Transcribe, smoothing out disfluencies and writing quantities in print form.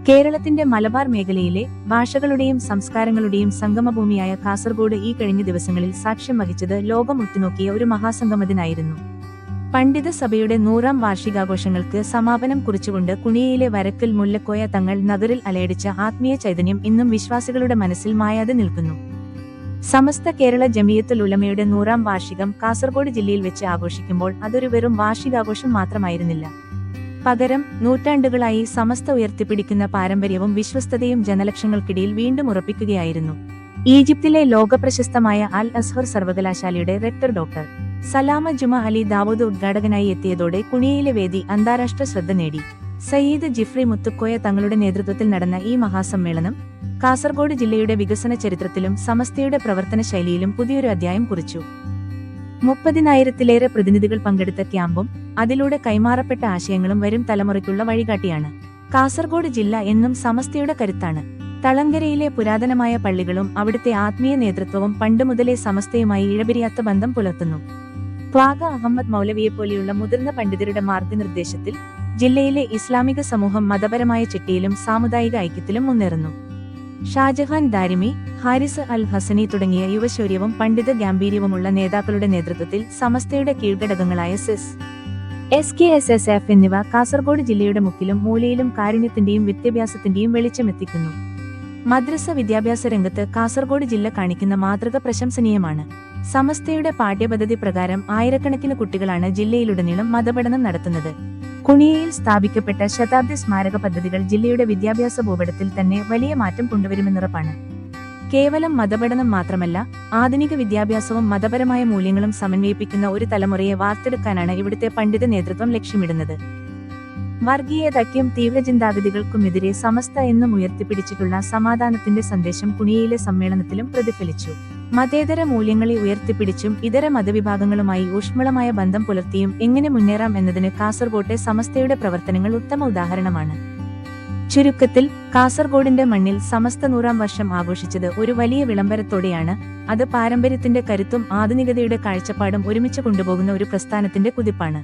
കേരളത്തിന്റെ മലബാർ മേഖലയിലെ ഭാഷകളുടെയും സംസ്കാരങ്ങളുടെയും സംഗമഭൂമിയായ കാസർഗോഡ് ഈ കഴിഞ്ഞ ദിവസങ്ങളിൽ സാക്ഷ്യം വഹിച്ചത് ലോകം ഉറ്റുനോക്കിയ ഒരു മഹാസംഗമത്തിനായിരുന്നു. പണ്ഡിത സഭയുടെ 100ാം വാർഷികാഘോഷങ്ങൾക്ക് സമാപനം കുറിച്ചുകൊണ്ട് കുണിയയിലെ വരക്കൽ മുല്ലക്കോയ തങ്ങൾ നഗറിൽ അലയടിച്ച ആത്മീയ ചൈതന്യം ഇന്നും വിശ്വാസികളുടെ മനസ്സിൽ മായാതെ നിൽക്കുന്നു. സമസ്ത കേരള ജമിയത്തുൽ ഉലമയുടെ 100ാം വാർഷികം കാസർഗോഡ് ജില്ലയിൽ വെച്ച് ആഘോഷിക്കുമ്പോൾ അതൊരു വെറും വാർഷികാഘോഷം മാത്രമായിരുന്നില്ല. പകരം നൂറ്റാണ്ടുകളായി സമസ്ത ഉയർത്തിപ്പിടിക്കുന്ന പാരമ്പര്യവും വിശ്വസ്തതയും ജനലക്ഷങ്ങൾക്കിടയിൽ വീണ്ടും ഉറപ്പിക്കുകയായിരുന്നു. ഈജിപ്തിലെ ലോകപ്രശസ്തമായ അൽ അസ്ഹർ സർവകലാശാലയുടെ റെക്ടർ ഡോക്ടർ സലാമ ജുമ അലി ദാവൂദ് ഉദ്ഘാടകനായി എത്തിയതോടെ കുണിയയിലെ വേദി അന്താരാഷ്ട്ര ശ്രദ്ധ നേടി. സയ്യിദ് ജിഫ്രി മുത്തുക്കോയ തങ്ങളുടെ നേതൃത്വത്തിൽ നടന്ന ഈ മഹാസമ്മേളനം കാസർഗോഡ് ജില്ലയുടെ വികസന ചരിത്രത്തിലും സമസ്തയുടെ പ്രവർത്തന ശൈലിയിലും പുതിയൊരു അധ്യായം കുറിച്ചു. 30,000-ലേറെ പ്രതിനിധികൾ പങ്കെടുത്ത ക്യാമ്പും അതിലൂടെ കൈമാറപ്പെട്ട ആശയങ്ങളും വരും തലമുറയ്ക്കുള്ള വഴികാട്ടിയാണ്. കാസർഗോഡ് ജില്ല എന്നും സമസ്തയുടെ കരുത്താണ്. തളങ്കരയിലെ പുരാതനമായ പള്ളികളും അവിടുത്തെ ആത്മീയ നേതൃത്വവും പണ്ടുമുതലേ സമസ്തയുമായി ഇഴപിരിയാത്ത ബന്ധം പുലർത്തുന്നു. ത്വാഗ അഹമ്മദ് മൗലവിയെപ്പോലെയുള്ള മുതിർന്ന പണ്ഡിതരുടെ മാർഗനിർദ്ദേശത്തിൽ ജില്ലയിലെ ഇസ്ലാമിക സമൂഹം മതപരമായ ചിട്ടയിലും സാമുദായിക ഐക്യത്തിലും മുന്നേറുന്നു. ഷാജഹാൻ ദാരിമി, ഹാരിസ് അൽ ഹസനി തുടങ്ങിയ യുവശൗര്യവും പണ്ഡിത ഗാംഭീര്യവുമുള്ള നേതാക്കളുടെ നേതൃത്വത്തിൽ സമസ്തയുടെ കീഴ്ഘടകങ്ങളായ സിസ്, SKSSF എന്നിവ കാസർഗോഡ് ജില്ലയുടെ മുക്കിലും മൂലയിലും കാരുണ്യത്തിന്റെയും വിദ്യാഭ്യാസത്തിന്റെയും വെളിച്ചമെത്തിക്കുന്നു. മദ്രസ വിദ്യാഭ്യാസ രംഗത്ത് കാസർഗോഡ് ജില്ല കാണിക്കുന്ന മാതൃക പ്രശംസനീയമാണ്. സമസ്തയുടെ പാഠ്യപദ്ധതി പ്രകാരം ആയിരക്കണക്കിന് കുട്ടികളാണ് ജില്ലയിലുടനീളം മതപഠനം നടത്തുന്നത്. കുണിയയിൽ സ്ഥാപിക്കപ്പെട്ട ശതാബ്ദി സ്മാരക പദ്ധതികൾ ജില്ലയുടെ വിദ്യാഭ്യാസ ഭൂപടത്തിൽ തന്നെ വലിയ മാറ്റം കൊണ്ടുവരുമെന്നുറപ്പാണ്. കേവലം മതപഠനം മാത്രമല്ല, ആധുനിക വിദ്യാഭ്യാസവും മതപരമായ മൂല്യങ്ങളും സമന്വയിപ്പിക്കുന്ന ഒരു തലമുറയെ വാർത്തെടുക്കാനാണ് ഇവിടുത്തെ പണ്ഡിത നേതൃത്വം ലക്ഷ്യമിടുന്നത്. വർഗീയതയ്ക്കും തീവ്രചിന്താഗതികൾക്കുമെതിരെ സമസ്ത എന്നും ഉയർത്തിപ്പിടിച്ചിട്ടുള്ള സമാധാനത്തിന്റെ സന്ദേശം കുണിയയിലെ സമ്മേളനത്തിലും പ്രതിഫലിച്ചു. മതേതര മൂല്യങ്ങളെ ഉയർത്തിപ്പിടിച്ചും ഇതര മതവിഭാഗങ്ങളുമായി ഊഷ്മളമായ ബന്ധം പുലർത്തിയും എങ്ങനെ മുന്നേറാം എന്നതിന് കാസർഗോട്ടെ സമസ്തയുടെ പ്രവർത്തനങ്ങൾ ഉത്തമ ഉദാഹരണമാണ്. ചുരുക്കത്തിൽ, കാസർഗോഡിന്റെ മണ്ണിൽ സമസ്ത 100ാം വർഷം ആഘോഷിച്ചത് ഒരു വലിയ വിളംബരത്തോടെയാണ്. അത് പാരമ്പര്യത്തിന്റെ കരുത്തും ആധുനികതയുടെ കാഴ്ചപ്പാടും ഒരുമിച്ച് കൊണ്ടുപോകുന്ന ഒരു പ്രസ്ഥാനത്തിന്റെ കുതിപ്പാണ്.